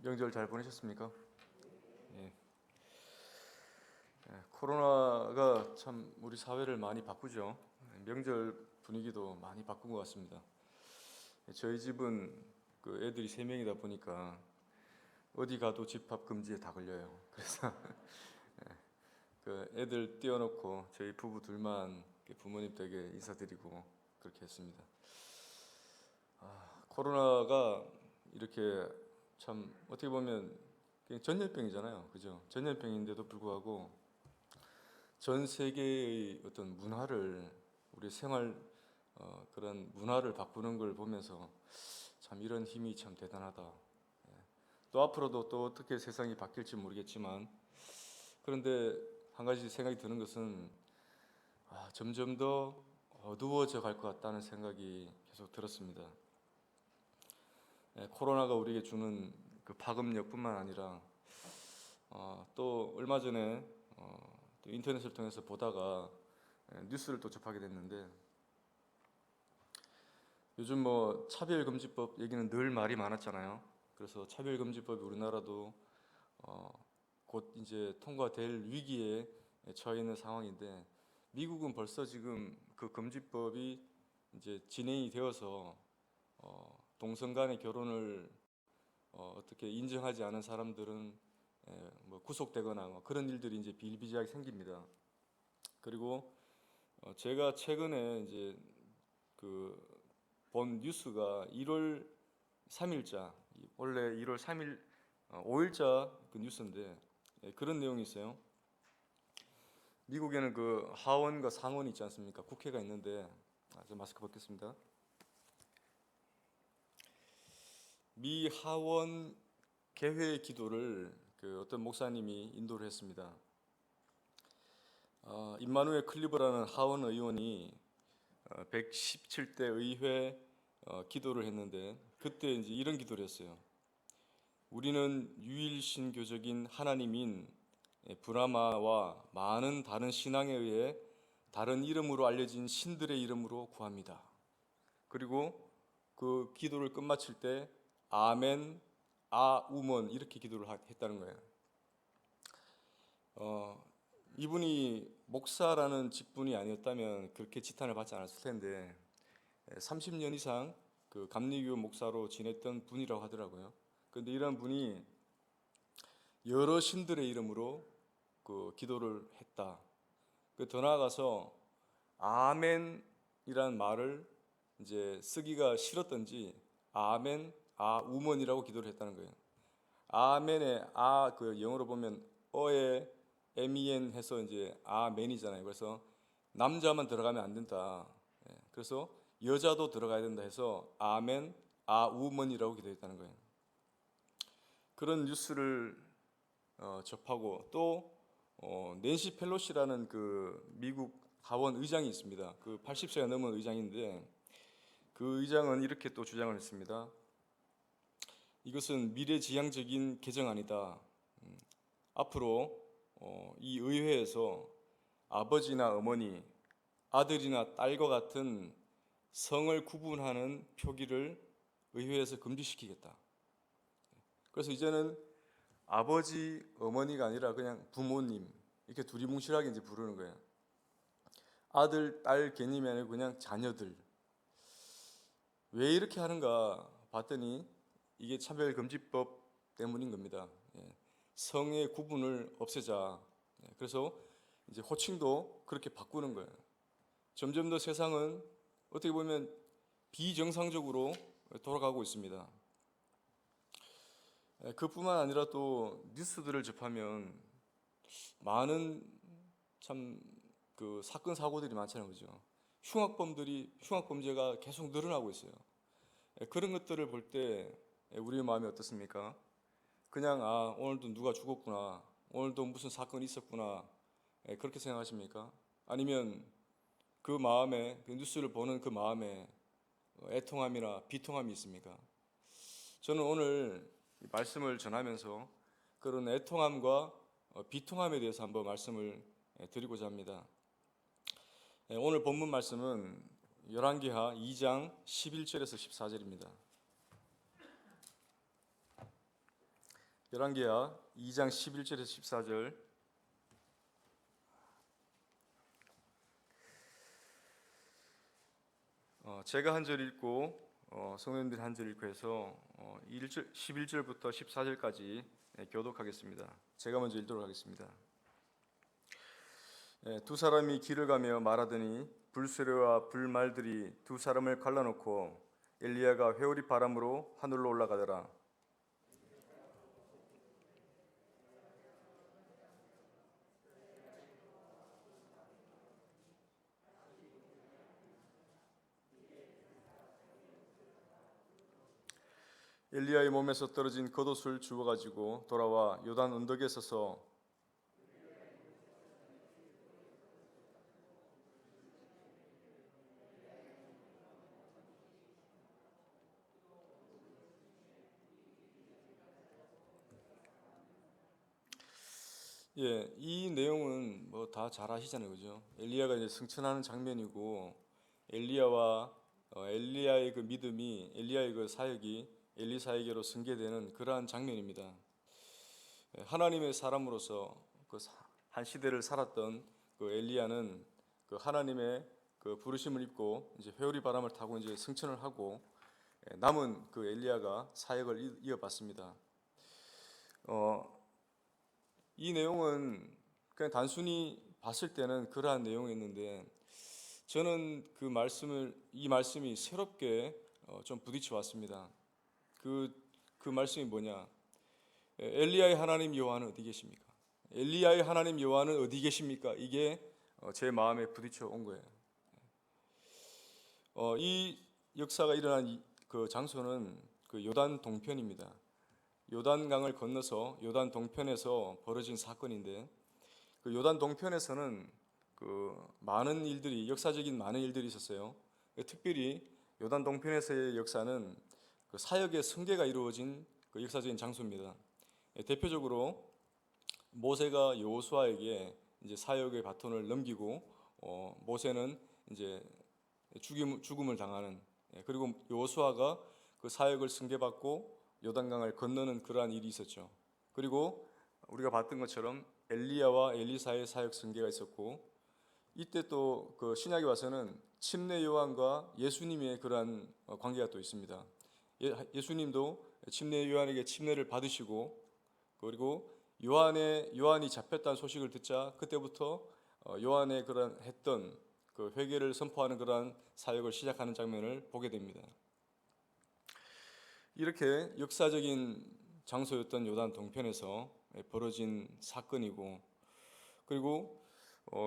명절 잘 보내셨습니까? 예. 코로나가 참 우리 사회를 많이 바꾸죠. 명절 분위기도 많이 바꾼 것 같습니다. 저희 집은 그 애들이 3명이다 보니까 어디 가도 집합 금지에 다 걸려요. 그래서 그 애들 띄워놓고 저희 부부 둘만 부모님 댁에 인사드리고 그렇게 했습니다. 코로나가 이렇게 참 어떻게 보면 그냥 전염병이잖아요. 그죠? 전염병인데도 불구하고 전 세계의 어떤 문화를 우리 생활 그런 문화를 바꾸는 걸 보면서 참 이런 힘이 참 대단하다. 또 앞으로도 또 어떻게 세상이 바뀔지 모르겠지만 그런데 한 가지 생각이 드는 것은 점점 더 어두워져 갈 것 같다는 생각이 계속 들었습니다. 코로나가 우리에게 주는 그 파급력뿐만 아니라 또 얼마 전에 또 인터넷을 통해서 보다가 뉴스를 또 접하게 됐는데 요즘 뭐 차별금지법 얘기는 늘 말이 많았잖아요. 그래서 차별금지법이 우리나라도 곧 이제 통과될 위기에 처해 있는 상황인데 미국은 벌써 지금 그 금지법이 이제 진행이 되어서 동성 간의 결혼을 어떻게 인정하지 않은 사람들은 뭐 구속되거나 뭐 그런 일들이 이제 비일비재하게 생깁니다. 그리고 제가 최근에 이제 그 본 뉴스가 1월 3일자 원래 1월 3일 5일자 그 뉴스인데 그런 내용이 있어요. 미국에는 그 하원과 상원이 있지 않습니까? 국회가 있는데 저 마스크 벗겠습니다. 미 하원 개회 기도를 그 어떤 목사님이 인도를 했습니다. 임마누엘 클리버라는 하원 의원이 117대 의회 기도를 했는데 그때 이제 이런 기도를 했어요. 우리는 유일신교적인 하나님인 브라마와 많은 다른 신앙에 의해 다른 이름으로 알려진 신들의 이름으로 구합니다. 그리고 그 기도를 끝마칠 때 아멘, 아우먼 이렇게 기도를 했다는 거예요. 이분이 목사라는 직분이 아니었다면 그렇게 지탄을 받지 않았을 텐데 30년 이상 그 감리교 목사로 지냈던 분이라고 하더라고요. 그런데 이런 분이 여러 신들의 이름으로 그 기도를 했다. 더 나아가서 아멘이란 말을 이제 쓰기가 싫었던지 아멘, 아우먼이라고 기도를 했다는 거예요. 아멘의 그 영어로 보면 어에 MEN 해서 이제 아멘이잖아요. 그래서 남자만 들어가면 안 된다. 그래서 여자도 들어가야 된다 해서 아멘, 아우먼이라고 기도했다는 거예요. 그런 뉴스를 접하고 또 낸시 펠로시라는 그 미국 하원 의장이 있습니다. 그 80세가 넘은 의장인데 그 의장은 이렇게 또 주장을 했습니다. 이것은 미래지향적인 개정안이다. 앞으로 이 의회에서 아버지나 어머니, 아들이나 딸과 같은 성을 구분하는 표기를 의회에서 금지시키겠다. 그래서 이제는 아버지, 어머니가 아니라 그냥 부모님 이렇게 두리뭉실하게 이제 부르는 거예요. 아들, 딸 개념이 아니고 그냥 자녀들. 왜 이렇게 하는가 봤더니 이게 차별금지법 때문인 겁니다. 성의 구분을 없애자. 그래서 이제 호칭도 그렇게 바꾸는 거예요. 점점 더 세상은 어떻게 보면 비정상적으로 돌아가고 있습니다. 그뿐만 아니라 또 뉴스들을 접하면 많은 참 그 사건 사고들이 많잖아요, 그죠? 흉악범죄가 계속 늘어나고 있어요. 그런 것들을 볼 때 우리의 마음이 어떻습니까? 그냥 오늘도 누가 죽었구나, 오늘도 무슨 사건이 있었구나 그렇게 생각하십니까? 아니면 그 마음에 그 뉴스를 보는 그 마음에 애통함이나 비통함이 있습니까? 저는 오늘 말씀을 전하면서 그런 애통함과 비통함에 대해서 한번 말씀을 드리고자 합니다. 오늘 본문 말씀은 열왕기하 2장 11절에서 14절입니다. 열왕기하 2장 11절에서 14절. 제가 한 절 읽고 성도님들이 한 절 읽고 해서 11절부터 14절까지 교독하겠습니다. 제가 먼저 읽도록 하겠습니다. 두 사람이 길을 가며 말하더니 불수레와 불말들이 두 사람을 갈라놓고 엘리야가 회오리 바람으로 하늘로 올라가더라. 엘리야의 몸에서 떨어진 겉옷을 주워 가지고 돌아와 요단 언덕에 서서 이 내용은 뭐 다 잘 아시잖아요, 그죠? 엘리야가 이제 승천하는 장면이고 엘리야의 그 믿음이 엘리야의 그 사역이 엘리사에게로 승계되는 그러한 장면입니다. 하나님의 사람으로서 그 한 시대를 살았던 그 엘리야는 그 하나님의 그 부르심을 입고 이제 회오리 바람을 타고 이제 승천을 하고 남은 그 엘리야가 사역을 이어받습니다. 이 내용은 그냥 단순히 봤을 때는 그러한 내용이었는데 저는 이 말씀이 새롭게 좀 부딪혀 왔습니다. 그 말씀이 뭐냐? 엘리야의 하나님 여호와는 어디 계십니까? 엘리야의 하나님 여호와는 어디 계십니까? 이게 제 마음에 부딪혀 온 거예요. 이 역사가 일어난 그 장소는 그 요단 동편입니다. 요단강을 건너서 요단 동편에서 벌어진 사건인데 그 요단 동편에서는 그 역사적인 많은 일들이 있었어요. 특별히 요단 동편에서의 역사는 그 사역의 승계가 이루어진 그 역사적인 장소입니다. 대표적으로 모세가 여호수아에게 이제 사역의 바톤을 넘기고 모세는 이제 죽음을 당하는, 그리고 여호수아가 그 사역을 승계받고 요단강을 건너는 그러한 일이 있었죠. 그리고 우리가 봤던 것처럼 엘리야와 엘리사의 사역 승계가 있었고, 이때 또 그 신약에 와서는 침례 요한과 예수님의 그러한 관계가 또 있습니다. 예수님도 침례 요한에게 침례를 받으시고, 그리고 요한이 잡혔다는 소식을 듣자 그때부터 요한의 그런 했던 그 회개를 선포하는 그러한 사역을 시작하는 장면을 보게 됩니다. 이렇게 역사적인 장소였던 요단 동편에서 벌어진 사건이고, 그리고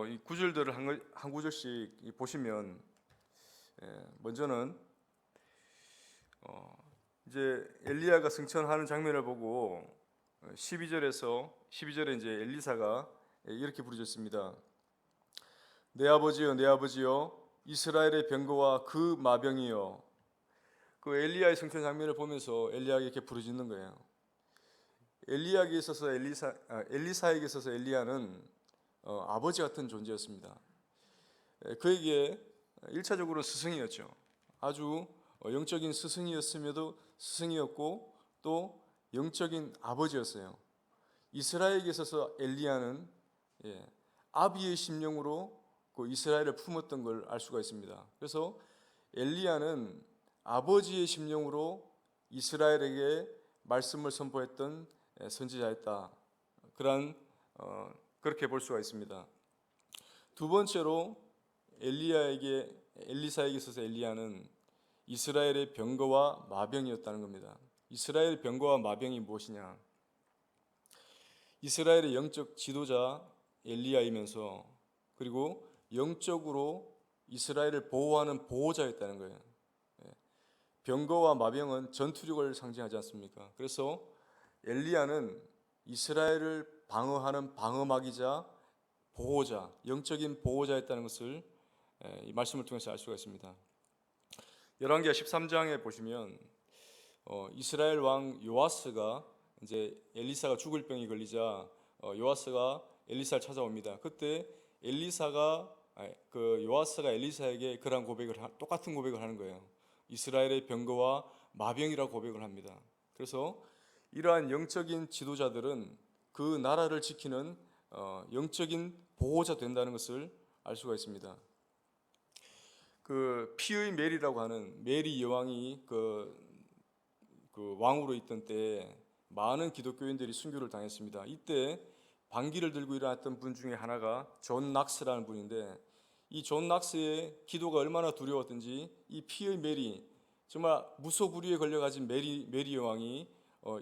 이 구절들을 한 구절씩 보시면 먼저는 이제 엘리야가 승천하는 장면을 보고 12절에 이제 엘리사가 이렇게 부르짖습니다. 내 아버지여, 내 아버지여, 이스라엘의 병거와 그 마병이여. 그 엘리야의 승천 장면을 보면서 엘리야에게 이렇게 부르짖는 거예요. 엘리사에게 있어서 엘리야는 아버지 같은 존재였습니다. 그에게 1차적으로 스승이었죠. 아주 영적인 스승이었고 또 영적인 아버지였어요. 이스라엘에게 있어서 엘리야는 아비의 심령으로 그 이스라엘을 품었던 걸 알 수가 있습니다. 그래서 엘리야는 아버지의 심령으로 이스라엘에게 말씀을 선포했던 선지자였다. 그렇게 볼 수가 있습니다. 두 번째로 엘리사에게 있어서 엘리야는 이스라엘의 병거와 마병이었다는 겁니다. 이스라엘의 병거와 마병이 무엇이냐? 이스라엘의 영적 지도자 엘리야이면서 그리고 영적으로 이스라엘을 보호하는 보호자였다는 거예요. 병거와 마병은 전투력을 상징하지 않습니까? 그래서 엘리야는 이스라엘을 방어하는 방어막이자 보호자, 영적인 보호자였다는 것을 이 말씀을 통해서 알 수가 있습니다. 열왕기하 13장에 보시면 이스라엘 왕 요아스가 이제 엘리사가 죽을 병이 걸리자 요아스가 엘리사를 찾아옵니다. 그때 요아스가 엘리사에게 그런 똑같은 고백을 하는 거예요. 이스라엘의 병거와 마병이라고 고백을 합니다. 그래서 이러한 영적인 지도자들은 그 나라를 지키는 영적인 보호자 된다는 것을 알 수가 있습니다. 그 피의 메리라고 하는 메리 여왕이 그 왕으로 있던 때에 많은 기독교인들이 순교를 당했습니다. 이때 반기를 들고 일어났던 분 중에 하나가 존 낙스라는 분인데, 이 존 낙스의 기도가 얼마나 두려웠던지 이 피의 메리, 정말 무소불위에 걸려가진 메리 여왕이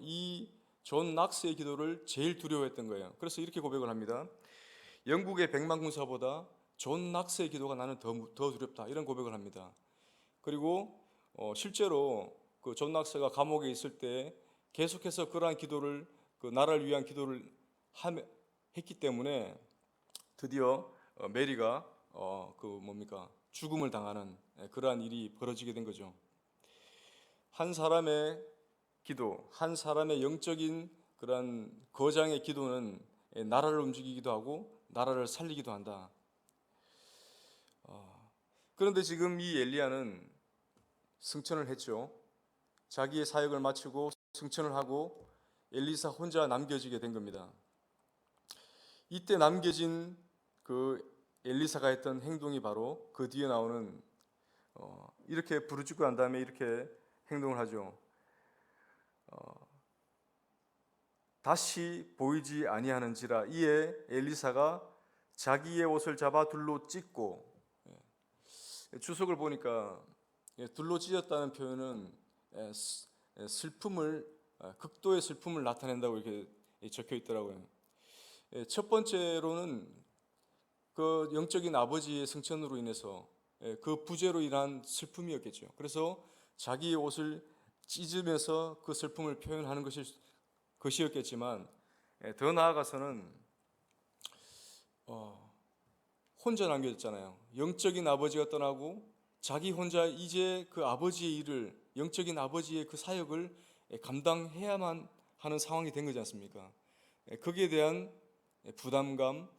이 존 낙스의 기도를 제일 두려워했던 거예요. 그래서 이렇게 고백을 합니다. 영국의 백만군사보다 존 낙스의 기도가 나는 더 두렵다, 이런 고백을 합니다. 그리고 실제로 그 존 낙스가 감옥에 있을 때 계속해서 그러한 기도를, 그 나라를 위한 기도를 했기 때문에 드디어 메리가 죽음을 당하는 그러한 일이 벌어지게 된 거죠. 한 사람의 기도, 한 사람의 영적인 그러한 거장의 기도는 나라를 움직이기도 하고 나라를 살리기도 한다. 그런데 지금 이 엘리야는 승천을 했죠. 자기의 사역을 마치고 승천을 하고 엘리사 혼자 남겨지게 된 겁니다. 이때 남겨진 그 엘리사가 했던 행동이 바로 그 뒤에 나오는 이렇게 부르짖고 난 다음에 이렇게 행동을 하죠. 다시 보이지 아니하는지라. 이에 엘리사가 자기의 옷을 잡아 둘로 찢고, 주석을 보니까 둘로 찢었다는 표현은 슬픔을, 극도의 슬픔을 나타낸다고 이렇게 적혀 있더라고요. 첫 번째로는 그 영적인 아버지의 승천으로 인해서 그 부재로 인한 슬픔이었겠죠. 그래서 자기의 옷을 찢으면서 그 슬픔을 표현하는 것이었겠지만, 더 나아가서는 혼자 남겨졌잖아요. 영적인 아버지가 떠나고 자기 혼자 이제 그 아버지의 일을, 영적인 아버지의 그 사역을 감당해야만 하는 상황이 된 거지 않습니까? 거기에 대한 부담감,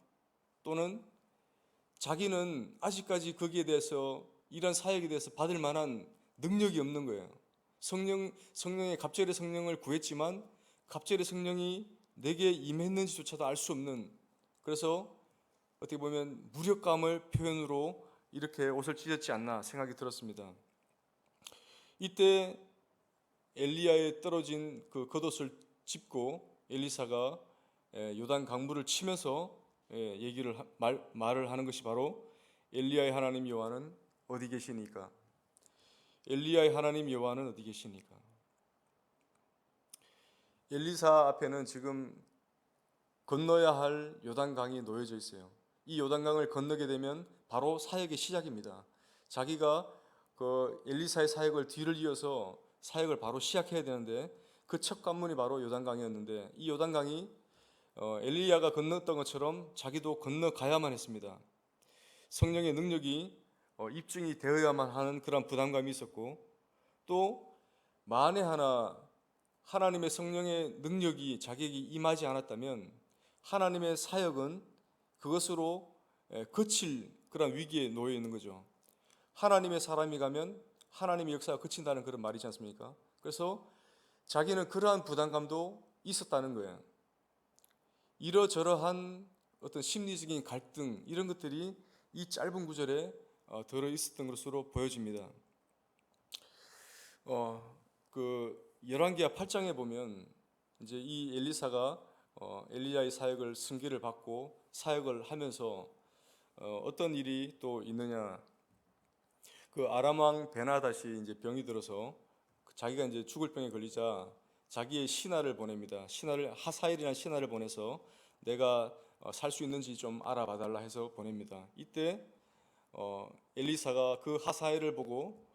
또는 자기는 아직까지 거기에 대해서, 이런 사역에 대해서 받을 만한 능력이 없는 거예요. 성령의 갑절의 성령을 구했지만 갑절의 성령이 내게 임했는지조차도 알 수 없는, 그래서 어떻게 보면 무력감을 표현으로 이렇게 옷을 찢었지 않나 생각이 들었습니다. 이때 엘리야에 떨어진 그 겉옷을 짚고 엘리사가 요단 강물을 치면서 말을 하는 것이 바로 엘리야의 하나님 여호와는 어디 계시니까? 엘리야의 하나님 여호와는 어디 계시니까? 엘리사 앞에는 지금 건너야 할 요단강이 놓여져 있어요. 이 요단강을 건너게 되면 바로 사역의 시작입니다. 자기가 그 엘리사의 사역을 뒤를 이어서 사역을 바로 시작해야 되는데, 그 첫 관문이 바로 요단강이었는데, 이 요단강이 엘리야가 건넜던 것처럼 자기도 건너가야만 했습니다. 성령의 능력이 입증이 되어야만 하는 그런 부담감이 있었고, 또 만에 하나 하나님의 성령의 능력이 자기에게 임하지 않았다면 하나님의 사역은 그것으로 그칠 그런 위기에 놓여 있는 거죠. 하나님의 사람이 가면 하나님의 역사가 그친다는 그런 말이지 않습니까? 그래서 자기는 그러한 부담감도 있었다는 거예요. 이러저러한 어떤 심리적인 갈등, 이런 것들이 이 짧은 구절에 들어 있었던 것으로 보여집니다. 그 열왕기하 8장에 보면 이제 이 엘리사가 엘리야의 사역을 승계를 받고 사역을 하면서 어떤 일이 또 있느냐? 그 아람 왕 베나닷이 이제 병이 들어서 자기가 이제 죽을 병에 걸리자 자기의 신하를 보냅니다. 하사엘이라는 신하를 보내서 내가 살 수 있는지 좀 알아봐 달라 해서 보냅니다. 이때 엘리사가 그 하사엘을 보고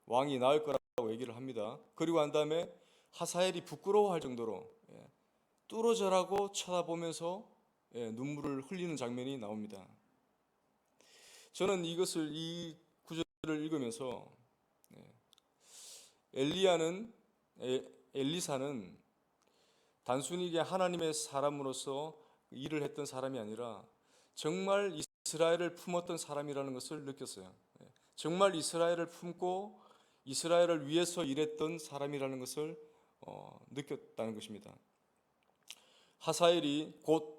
왕이 나을 거라고 얘기를 합니다. 그리고 한 다음에 하사엘이 부끄러워할 정도로 뚫어져라고 쳐다보면서 눈물을 흘리는 장면이 나옵니다. 저는 이 구절을 읽으면서 엘리사는 단순히 하나님의 사람으로서 일을 했던 사람이 아니라 정말 이스라엘을 품었던 사람이라는 것을 느꼈어요. 정말 이스라엘을 품고 이스라엘을 위해서 일했던 사람이라는 것을 느꼈다는 것입니다. 하사엘이 곧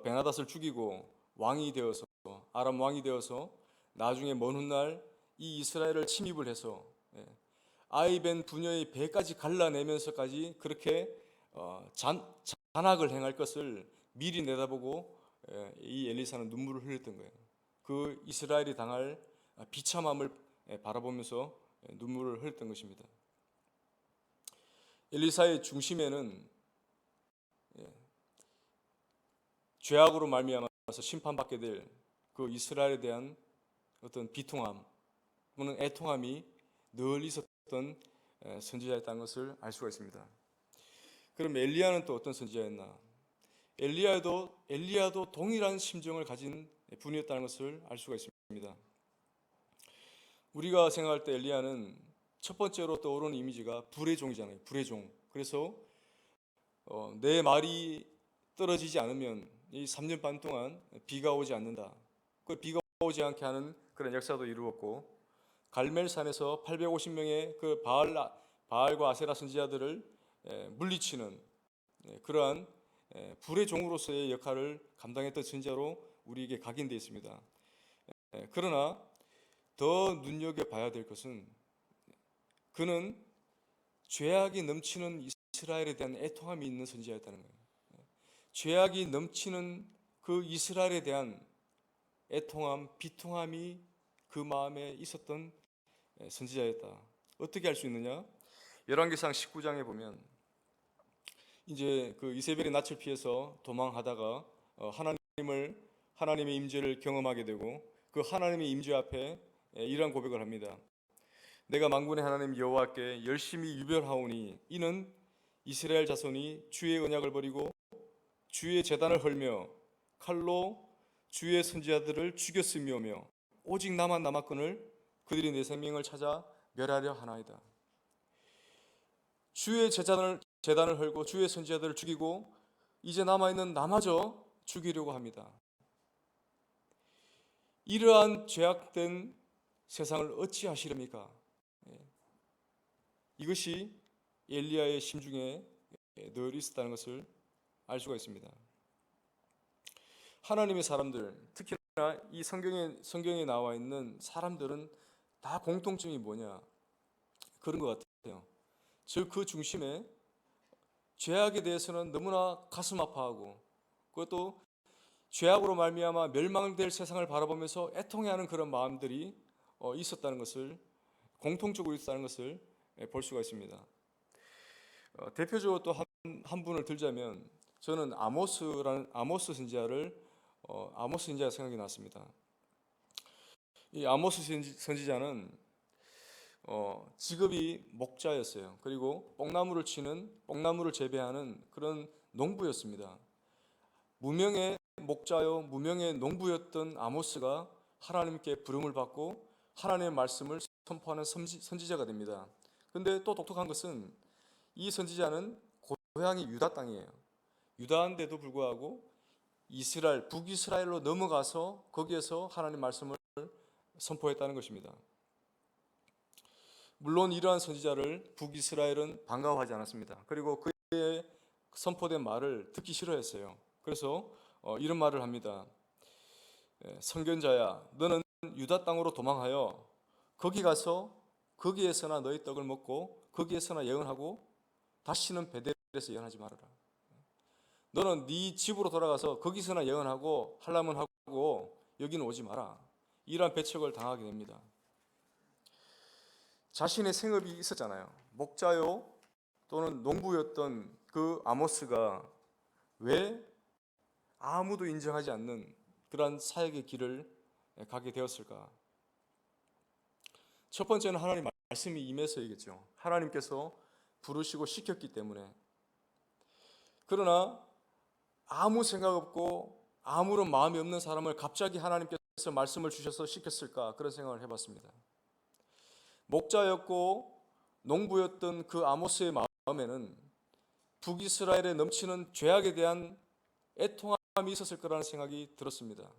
베나닷을 죽이고 왕이 되어서, 아람 왕이 되어서 나중에 먼 훗날 이 이스라엘을 침입을 해서 아이벤 부녀의 배까지 갈라내면서까지 그렇게 잔악을 행할 것을 미리 내다보고 이 엘리사는 눈물을 흘렸던 거예요. 그 이스라엘이 당할 비참함을 바라보면서 눈물을 흘렸던 것입니다. 엘리사의 중심에는 죄악으로 말미암아서 심판받게 될 그 이스라엘에 대한 어떤 비통함 또는 애통함이 늘 있었던 선지자였다는 것을 알 수가 있습니다. 그럼 엘리야는 또 어떤 선지자였나? 엘리야도 동일한 심정을 가진 분이었다는 것을 알 수가 있습니다. 우리가 생각할 때 엘리야는 첫 번째로 떠오르는 이미지가 불의 종이잖아요. 불의 종. 그래서 내 말이 떨어지지 않으면 이 3년 반 동안 비가 오지 않는다. 그 비가 오지 않게 하는 그런 역사도 이루었고, 갈멜산에서 850명의 그 바알과 아세라 선지자들을 물리치는 그러한 불의 종으로서의 역할을 감당했던 선지자로 우리에게 각인되어 있습니다. 그러나 더 눈여겨봐야 될 것은 그는 죄악이 넘치는 이스라엘에 대한 애통함이 있는 선지자였다는 거예요. 죄악이 넘치는 그 이스라엘에 대한 애통함, 비통함이 그 마음에 있었던 선지자였다. 어떻게 알 수 있느냐? 열왕기상 19장에 보면 이제 그 이세벨의 낯을 피해서 도망하다가 하나님의 임재를 경험하게 되고 그 하나님의 임재 앞에 이러한 고백을 합니다. 내가 만군의 하나님 여호와께 열심히 유별하오니 이는 이스라엘 자손이 주의 언약을 버리고 주의 제단을 헐며 칼로 주의 선지자들을 죽였으며며 오직 나만 남았거늘 그들이 내 생명을 찾아 멸하려 하나이다. 주의 제단을 헐고 주의 선지자들을 죽이고 이제 남아있는 나마저 죽이려고 합니다. 이러한 죄악된 세상을 어찌하시렵니까? 이것이 엘리야의 심중에 늘 있었다는 것을 알 수가 있습니다. 하나님의 사람들, 특히나 이 성경에 나와 있는 사람들은 다 공통점이 뭐냐? 그런 것 같아요. 즉 그 중심에 죄악에 대해서는 너무나 가슴 아파하고 그것도 죄악으로 말미암아 멸망될 세상을 바라보면서 애통해하는 그런 마음들이 있었다는 것을, 공통적으로 있었다는 것을 볼 수가 있습니다. 대표적으로 또 한 분을 들자면 저는 아모스 선지자가 생각이 났습니다. 이 아모스 선지자는 직업이 목자였어요. 그리고 뽕나무를 재배하는 그런 농부였습니다. 무명의 목자요 무명의 농부였던 아모스가 하나님께 부름을 받고 하나님의 말씀을 선포하는 선지자가 됩니다. 근데 또 독특한 것은 이 선지자는 고향이 유다 땅이에요. 유다인데도 불구하고 북이스라엘로 넘어가서 거기에서 하나님 말씀을 선포했다는 것입니다. 물론 이러한 선지자를 북이스라엘은 반가워하지 않았습니다. 그리고 그의 선포된 말을 듣기 싫어했어요. 그래서 이런 말을 합니다. 선견자야, 너는 유다 땅으로 도망하여 거기 가서 거기에서나 너희 떡을 먹고 거기에서나 예언하고 다시는 베델에서 예언하지 말아라. 너는 네 집으로 돌아가서 거기서나 예언하고 하려면 하고 여기는 오지 마라. 이러한 배척을 당하게 됩니다. 자신의 생업이 있었잖아요. 목자요 또는 농부였던 그 아모스가 왜 아무도 인정하지 않는 그러한 사역의 길을 가게 되었을까? 첫 번째는 하나님 말씀이 임해서이겠죠. 하나님께서 부르시고 시켰기 때문에. 그러나 아무 생각 없고 아무런 마음이 없는 사람을 갑자기 하나님께서 말씀을 주셔서 시켰을까? 그런 생각을 해봤습니다. 목자였고 농부였던 그 아모스의 마음에는 북이스라엘에 넘치는 죄악에 대한 애통함이 있었을 거라는 생각이 들었습니다.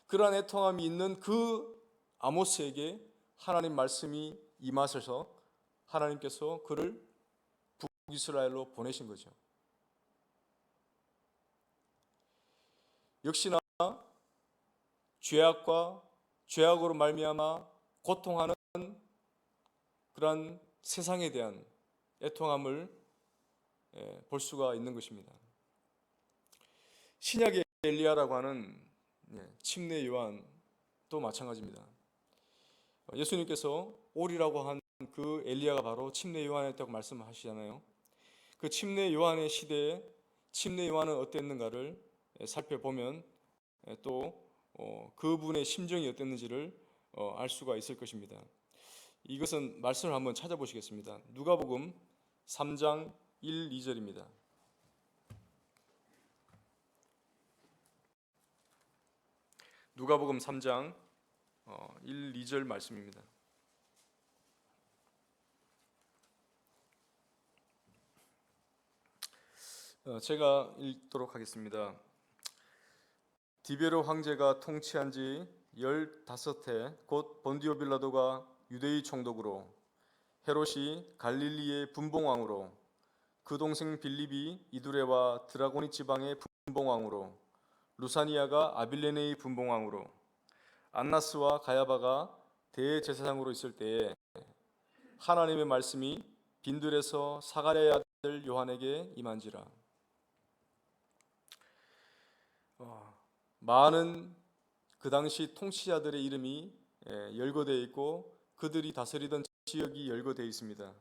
그러한 애통함이 있는 그 아모스에게 하나님 말씀이 임하셔서 하나님께서 그를 북이스라엘로 보내신 거죠. 역시나 죄악으로 말미암아 고통하는 그러한 세상에 대한 애통함을 볼 수가 있는 것입니다. 신약의 엘리야라고 하는 침례 요한도 마찬가지입니다. 예수님께서 오리라고 한 그 엘리야가 바로 침례 요한이었다고 말씀하시잖아요. 그 침례 요한의 시대에 침례 요한은 어땠는가를 살펴보면 또 그분의 심정이 어땠는지를 알 수가 있을 것입니다. 이것은 말씀을 한번 찾아보시겠습니다. 누가복음 3장 1, 2절입니다. 누가복음 3장 1, 2절 말씀입니다. 제가 읽도록 하겠습니다. 디베르 황제가 통치한 지 15해 곧 본디오 빌라도가 유대의 총독으로, 헤롯이 갈릴리의 분봉왕으로, 그 동생 빌립이 이두레와 드라고니 지방의 분봉왕으로, 루사니아가 아빌레네의 분봉왕으로, 안나스와 가야바가 대제사장으로 있을 때에 하나님의 말씀이 빈들에서 사가랴의 아들 요한에게 임한지라. 많은 그 당시 통치자들의 이름이 열거되어 있고 그들이 다스리던 지역이 열거되어 있습니다.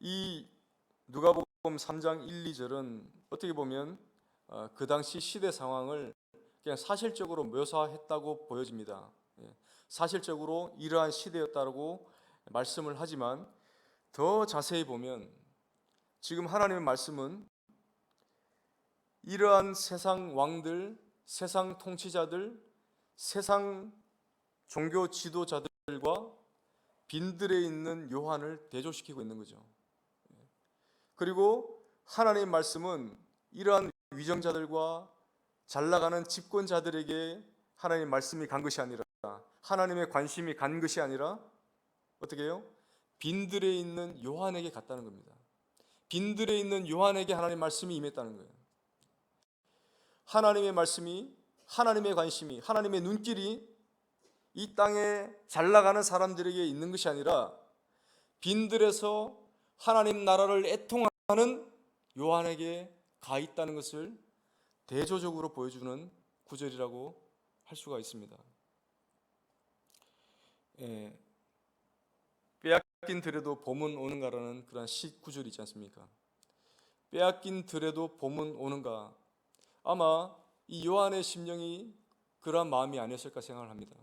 이 누가복음 3장 1, 2절은 어떻게 보면 그 당시 시대 상황을 그냥 사실적으로 묘사했다고 보여집니다. 사실적으로 이러한 시대였다고 말씀을 하지만 더 자세히 보면 지금 하나님의 말씀은 이러한 세상 왕들, 세상 통치자들, 세상 종교 지도자들과 빈들에 있는 요한을 대조시키고 있는 거죠. 그리고 하나님의 말씀은 이러한 위정자들과 잘나가는 집권자들에게 하나님의 말씀이 간 것이 아니라, 하나님의 관심이 간 것이 아니라 어떻게 해요? 빈들에 있는 요한에게 갔다는 겁니다. 빈들에 있는 요한에게 하나님의 말씀이 임했다는 거예요. 하나님의 말씀이, 하나님의 관심이, 하나님의 눈길이 이 땅에 잘나가는 사람들에게 있는 것이 아니라 빈들에서 하나님 나라를 애통하는 요한에게 가 있다는 것을 대조적으로 보여주는 구절이라고 할 수가 있습니다. 빼앗긴 들에도 봄은 오는가라는 그런 시 구절이 있지 않습니까? 빼앗긴 들에도 봄은 오는가. 아마 이 요한의 심령이 그러한 마음이 아니었을까 생각을 합니다.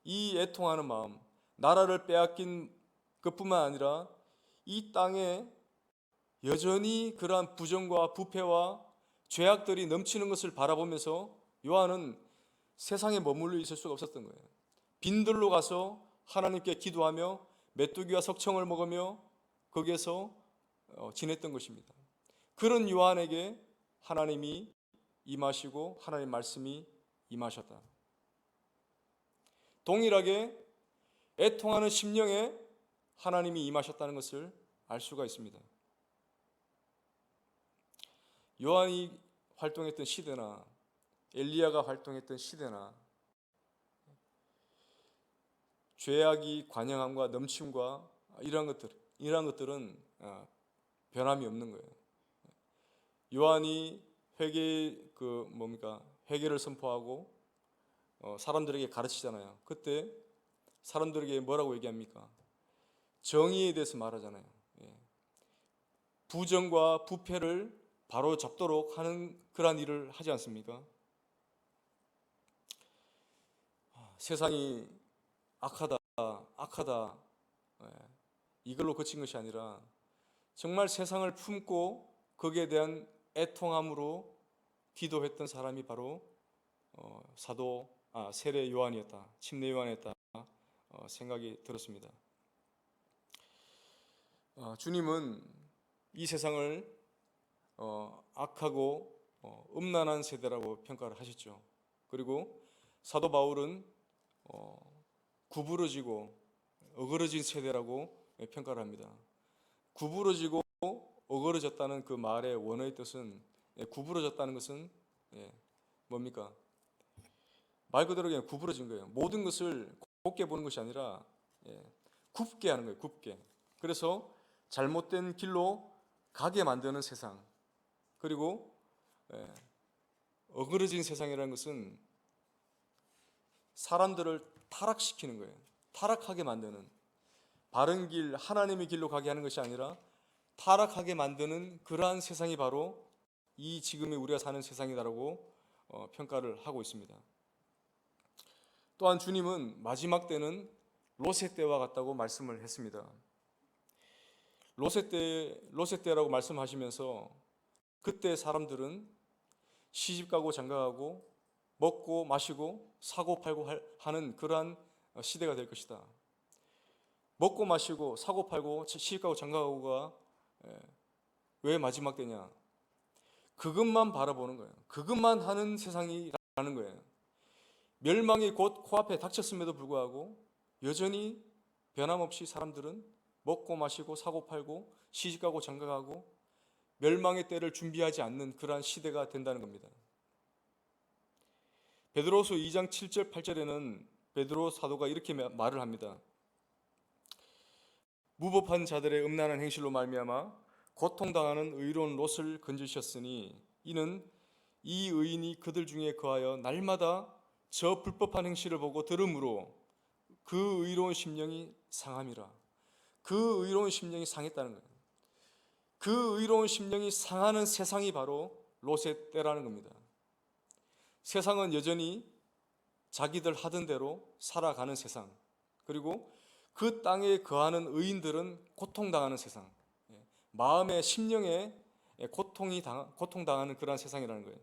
이 애통하는 마음, 나라를 빼앗긴 것뿐만 아니라 이 땅에 여전히 그러한 부정과 부패와 죄악들이 넘치는 것을 바라보면서 요한은 세상에 머물러 있을 수가 없었던 거예요. 빈들로 가서 하나님께 기도하며 메뚜기와 석청을 먹으며 거기에서 지냈던 것입니다. 그런 요한에게 하나님이 임하시고 하나님의 말씀이 임하셨다. 동일하게 애통하는 심령에 하나님이 임하셨다는 것을 알 수가 있습니다. 요한이 활동했던 시대나 엘리야가 활동했던 시대나 죄악이 관영함과 넘침과 이러한 것들은 변함이 없는 거예요. 요한이 회개를 선포하고 사람들에게 가르치잖아요. 그때 사람들에게 뭐라고 얘기합니까? 정의에 대해서 말하잖아요. 부정과 부패를 바로 잡도록 하는 그러한 일을 하지 않습니까? 세상이 악하다 이걸로 그친 것이 아니라 정말 세상을 품고 거기에 대한 애통함으로 기도했던 사람이 바로 세례 요한이었다, 침례 요한이었다 생각이 들었습니다. 주님은 이 세상을 악하고 음란한 세대라고 평가를 하셨죠. 그리고 사도 바울은 구부러지고 어그러진 세대라고 평가를 합니다. 구부러지고 어그러졌다는 그 말의 원어의 뜻은, 구부러졌다는 것은 뭡니까? 말 그대로 그냥 구부러진 거예요. 모든 것을 곱게 보는 것이 아니라 굽게 하는 거예요. 굽게. 그래서 잘못된 길로 가게 만드는 세상, 그리고 어그러진 세상이라는 것은 사람들을 타락시키는 거예요. 타락하게 만드는, 바른 길, 하나님의 길로 가게 하는 것이 아니라 타락하게 만드는 그러한 세상이 바로 이 지금의 우리가 사는 세상이다라고 평가를 하고 있습니다. 또한 주님은 마지막 때는 롯의 때와 같다고 말씀을 했습니다. 롯의 때라고 말씀하시면서 그때 사람들은 시집가고 장가가고 먹고 마시고 사고 팔고 하는 그러한 시대가 될 것이다. 먹고 마시고 사고 팔고 시집가고 장가가고가 왜 마지막 때냐? 그것만 바라보는 거예요. 그것만 하는 세상이라는 거예요. 멸망이 곧 코앞에 닥쳤음에도 불구하고 여전히 변함없이 사람들은 먹고 마시고 사고 팔고 시집가고 장가가고 멸망의 때를 준비하지 않는 그러한 시대가 된다는 겁니다. 베드로후서 2장 7절 8절에는 베드로 사도가 이렇게 말을 합니다. 무법한 자들의 음란한 행실로 말미암아 고통당하는 의로운 롯을 건지셨으니 이는 이 의인이 그들 중에 거하여 날마다 저 불법한 행실을 보고 들음으로 그 의로운 심령이 상함이라. 그 의로운 심령이 상했다는 거예요. 그 의로운 심령이 상하는 세상이 바로 롯의 때라는 겁니다. 세상은 여전히 자기들 하던 대로 살아가는 세상, 그리고 그 땅에 거하는 의인들은 고통당하는 세상, 마음의 심령에 고통당하는 그러한 세상이라는 거예요.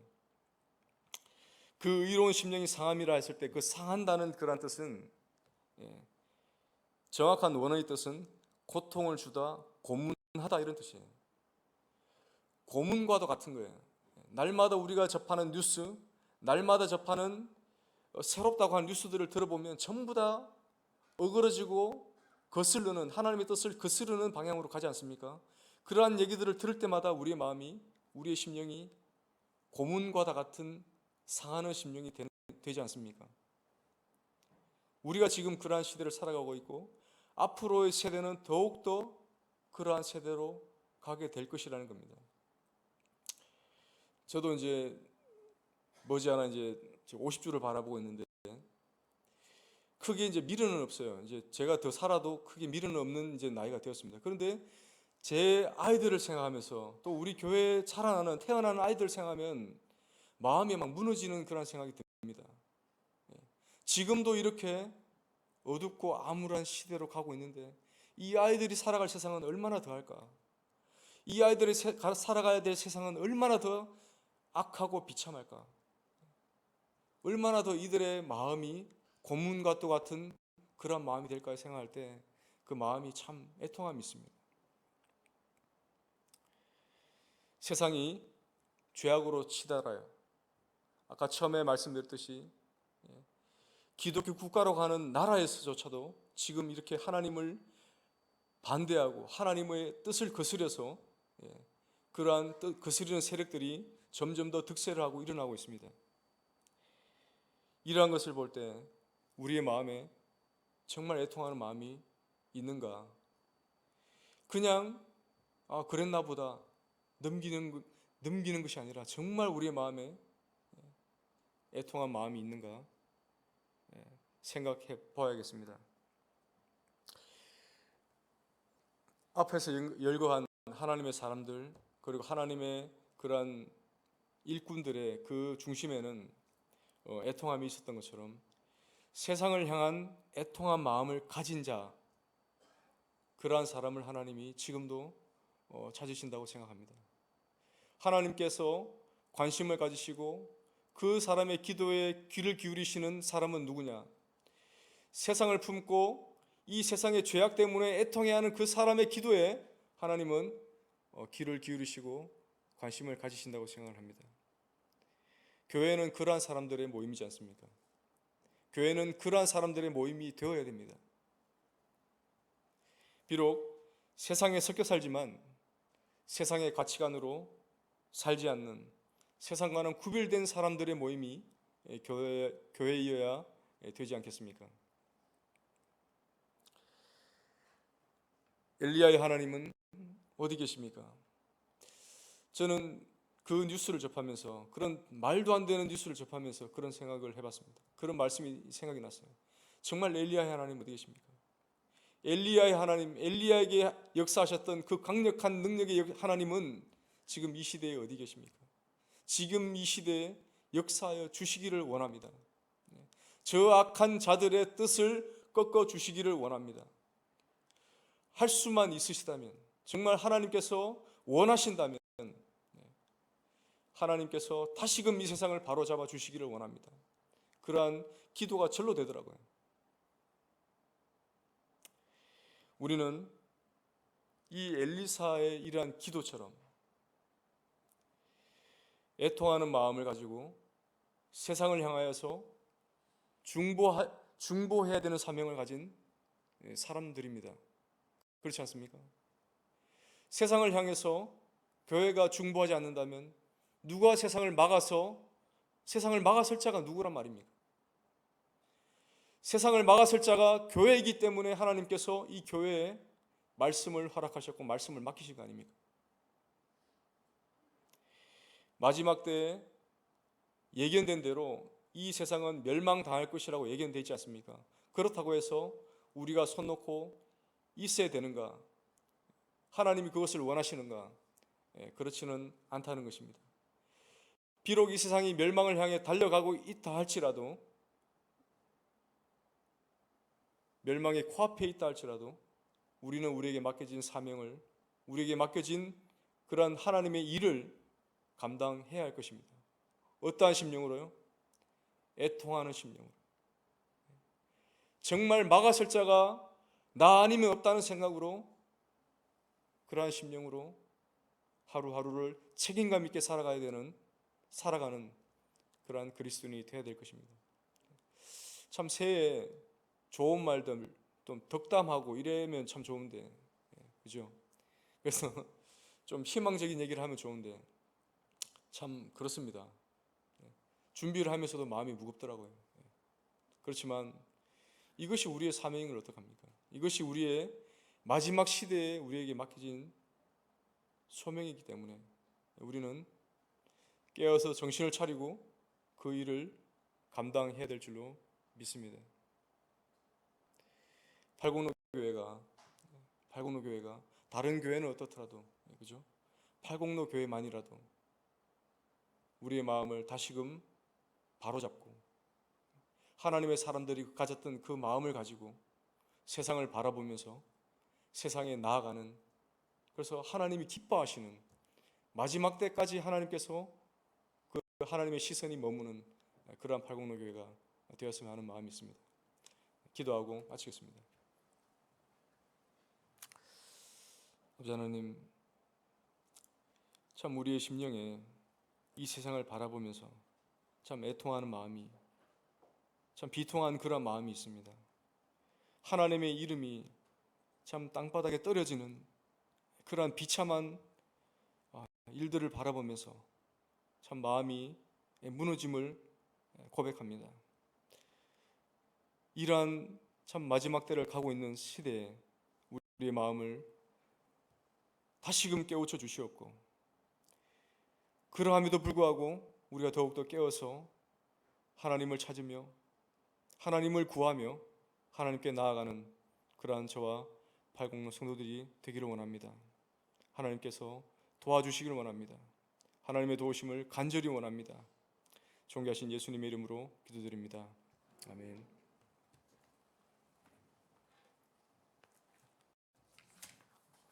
그 의로운 심령이 상함이라 했을 때 그 상한다는 그러한 뜻은 정확한 원어의 뜻은 고통을 주다, 고문하다 이런 뜻이에요. 고문과도 같은 거예요. 날마다 우리가 접하는 뉴스, 날마다 접하는 새롭다고 하는 뉴스들을 들어보면 전부 다 어그러지고 거스르는, 하나님의 뜻을 거스르는 방향으로 가지 않습니까? 그러한 얘기들을 들을 때마다 우리의 마음이, 우리의 심령이 고문과다 같은 상하는 심령이 되지 않습니까? 우리가 지금 그러한 시대를 살아가고 있고 앞으로의 세대는 더욱더 그러한 세대로 가게 될 것이라는 겁니다. 저도 이제 머지않아 이제 50주를 바라보고 있는데 크게 이제 미련은 없어요. 이제 제가 더 살아도 크게 미련은 없는 이제 나이가 되었습니다. 그런데 제 아이들을 생각하면서 또 우리 교회에 자라나는 태어나는 아이들 생각하면 마음이 막 무너지는 그런 생각이 듭니다. 지금도 이렇게 어둡고 암울한 시대로 가고 있는데 이 아이들이 살아갈 세상은 얼마나 더할까? 이 아이들이 살아가야 될 세상은 얼마나 더 악하고 비참할까? 얼마나 더 이들의 마음이 고문과 또 같은 그런 마음이 될까 생각할 때 그 마음이 참 애통함이 있습니다. 세상이 죄악으로 치달아요. 아까 처음에 말씀드렸듯이 기독교 국가로 가는 나라에서조차도 지금 이렇게 하나님을 반대하고 하나님의 뜻을 거스려서 그러한 거스르는 세력들이 점점 더 득세를 하고 일어나고 있습니다. 이러한 것을 볼 때 우리의 마음에 정말 애통하는 마음이 있는가? 그냥 그랬나 보다 넘기는 것이 아니라 정말 우리의 마음에 애통한 마음이 있는가 생각해 봐야겠습니다. 앞에서 열거한 하나님의 사람들, 그리고 하나님의 그러한 일꾼들의 그 중심에는 애통함이 있었던 것처럼 세상을 향한 애통한 마음을 가진 자, 그러한 사람을 하나님이 지금도 찾으신다고 생각합니다. 하나님께서 관심을 가지시고 그 사람의 기도에 귀를 기울이시는 사람은 누구냐? 세상을 품고 이 세상의 죄악 때문에 애통해야 하는 그 사람의 기도에 하나님은 귀를 기울이시고 관심을 가지신다고 생각을 합니다. 교회는 그러한 사람들의 모임이지 않습니까? 교회는 그러한 사람들의 모임이 되어야 됩니다. 비록 세상에 섞여 살지만 세상의 가치관으로 살지 않는, 세상과는 구별된 사람들의 모임이 교회이어야 되지 않겠습니까? 엘리야의 하나님은 어디 계십니까? 저는 그 뉴스를 접하면서, 그런 말도 안 되는 뉴스를 접하면서 그런 생각을 해봤습니다. 그런 말씀이 생각이 났어요. 정말 엘리야의 하나님 어디 계십니까? 엘리야의 하나님, 엘리야에게 역사하셨던 그 강력한 능력의 하나님은 지금 이 시대에 어디 계십니까? 지금 이 시대에 역사하여 주시기를 원합니다. 저 악한 자들의 뜻을 꺾어 주시기를 원합니다. 할 수만 있으시다면, 정말 하나님께서 원하신다면 하나님께서 다시금 이 세상을 바로잡아 주시기를 원합니다. 그러한 기도가 절로 되더라고요. 우리는 이 엘리사의 이러한 기도처럼 애통하는 마음을 가지고 세상을 향하여서 중보해야 되는 사명을 가진 사람들입니다. 그렇지 않습니까? 세상을 향해서 교회가 중보하지 않는다면 누가 세상을 막아설 자가 누구란 말입니까? 세상을 막아설 자가 교회이기 때문에 하나님께서 이 교회에 말씀을 허락하셨고 말씀을 맡기신 거 아닙니까? 마지막 때에 예견된 대로 이 세상은 멸망당할 것이라고 예견되어 있지 않습니까? 그렇다고 해서 우리가 손 놓고 있어야 되는가? 하나님이 그것을 원하시는가? 그렇지는 않다는 것입니다. 비록 이 세상이 멸망을 향해 달려가고 있다 할지라도, 멸망의 코앞에 있다 할지라도 우리는 우리에게 맡겨진 사명을, 우리에게 맡겨진 그러한 하나님의 일을 감당해야 할 것입니다. 어떠한 심령으로요? 애통하는 심령으로. 정말 막아설 자가 나 아니면 없다는 생각으로, 그러한 심령으로 하루하루를 책임감 있게 살아가는 그러한 그리스도인이 되어야 될 것입니다. 참 새해 좋은 말들 좀 덕담하고 이러면 참 좋은데, 그죠? 그래서 좀 희망적인 얘기를 하면 좋은데 참 그렇습니다. 준비를 하면서도 마음이 무겁더라고요. 그렇지만 이것이 우리의 사명을 어떡합니까? 이것이 우리의 마지막 시대에 우리에게 맡겨진 소명이기 때문에 우리는 깨어서 정신을 차리고 그 일을 감당해야 될 줄로 믿습니다. 팔공로 교회가 다른 교회는 어떻더라도, 그죠? 팔공로 교회만이라도 우리의 마음을 다시금 바로잡고 하나님의 사람들이 가졌던 그 마음을 가지고 세상을 바라보면서 세상에 나아가는, 그래서 하나님이 기뻐하시는 마지막 때까지 하나님께서 그 하나님의 시선이 머무는 그러한 팔공로 교회가 되었으면 하는 마음이 있습니다. 기도하고 마치겠습니다. 아버지 하나님, 참 우리의 심령에 이 세상을 바라보면서 참 애통하는 마음이, 참 비통한 그런 마음이 있습니다. 하나님의 이름이 참 땅바닥에 떨어지는 그러한 비참한 일들을 바라보면서 참 마음이 무너짐을 고백합니다. 이러한 참 마지막 때를 가고 있는 시대에 우리의 마음을 다시금 깨우쳐 주시옵고, 그러함에도 불구하고 우리가 더욱더 깨어서 하나님을 찾으며 하나님을 구하며 하나님께 나아가는 그러한 저와 팔공로 성도들이 되기를 원합니다. 하나님께서 도와주시기를 원합니다. 하나님의 도우심을 간절히 원합니다. 존귀하신 예수님의 이름으로 기도드립니다. 아멘.